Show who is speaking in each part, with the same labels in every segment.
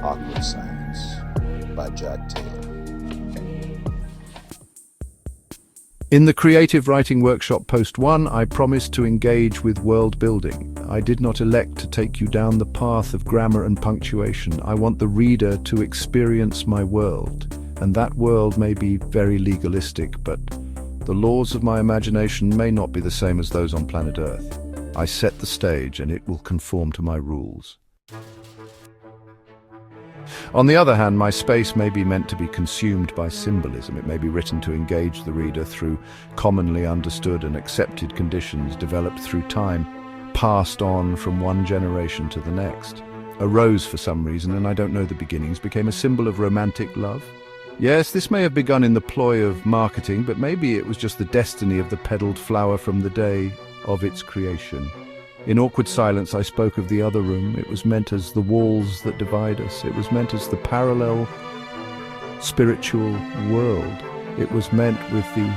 Speaker 1: Awkward Silence by Jack Taylor.
Speaker 2: In the Creative Writing Workshop Post 1, I promised to engage with world building. I did not elect to take you down the path of grammar and punctuation. I want the reader to experience my world, and that world may be very legalistic, but the laws of my imagination may not be the same as those on planet Earth. I set the stage, and it will conform to my rules. On the other hand, my space may be meant to be consumed by symbolism. It may be written to engage the reader through commonly understood and accepted conditions developed through time, passed on from one generation to the next. A rose, for some reason, and I don't know the beginnings, became a symbol of romantic love. Yes, this may have begun in the ploy of marketing, but maybe it was just the destiny of the petaled flower from the day of its creation. In Awkward Silence, I spoke of the other room. It was meant as the walls that divide us. It was meant as the parallel spiritual world. It was meant with the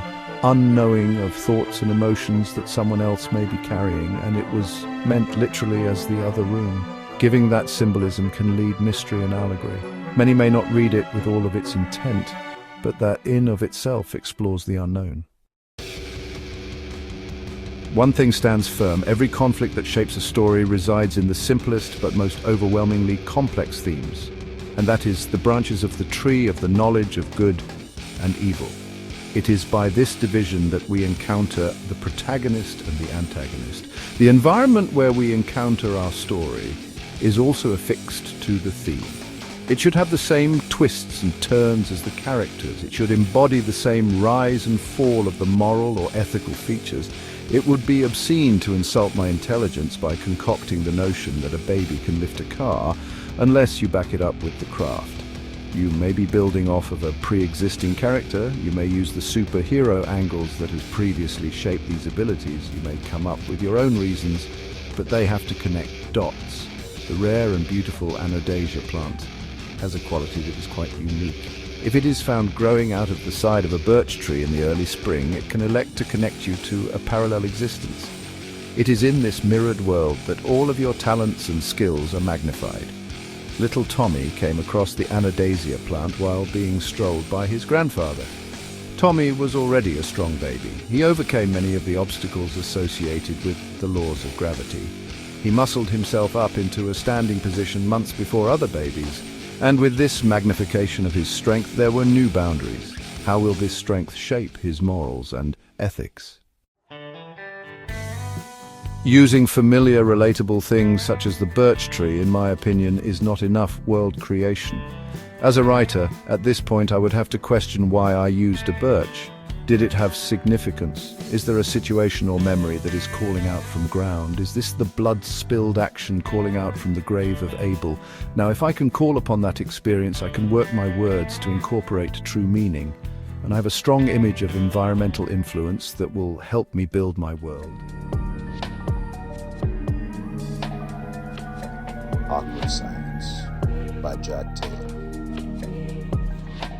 Speaker 2: unknowing of thoughts and emotions that someone else may be carrying, and it was meant literally as the other room. Giving that symbolism can lead mystery and allegory. Many may not read it with all of its intent, but that in of itself explores the unknown. One thing stands firm: every conflict that shapes a story resides in the simplest but most overwhelmingly complex themes, and that is the branches of the tree of the knowledge of good and evil. It is by this division that we encounter the protagonist and the antagonist. The environment where we encounter our story is also affixed to the theme. It should have the same twists and turns as the characters. It should embody the same rise and fall of the moral or ethical features. It would be obscene to insult my intelligence by concocting the notion that a baby can lift a car unless you back it up with the craft. You may be building off of a pre-existing character. You may use the superhero angles that has previously shaped these abilities. You may come up with your own reasons, but they have to connect dots. The rare and beautiful Anastasia plant has a quality that is quite unique. If it is found growing out of the side of a birch tree in the early spring, it can elect to connect you to a parallel existence. It is in this mirrored world that all of your talents and skills are magnified. Little Tommy came across the Anastasia plant while being strolled by his grandfather. Tommy was already a strong baby. He overcame many of the obstacles associated with the laws of gravity. He muscled himself up into a standing position months before other babies. And with this magnification of his strength, there were new boundaries. How will this strength shape his morals and ethics? Using familiar, relatable things such as the birch tree, in my opinion, is not enough world creation. As a writer, at this point I would have to question why I used a birch. Did it have significance? Is there a situation or memory that is calling out from ground? Is this the blood-spilled action calling out from the grave of Abel? Now, if I can call upon that experience, I can work my words to incorporate true meaning. And I have a strong image of environmental influence that will help me build my world.
Speaker 1: Awkward Silence by Jack Taylor.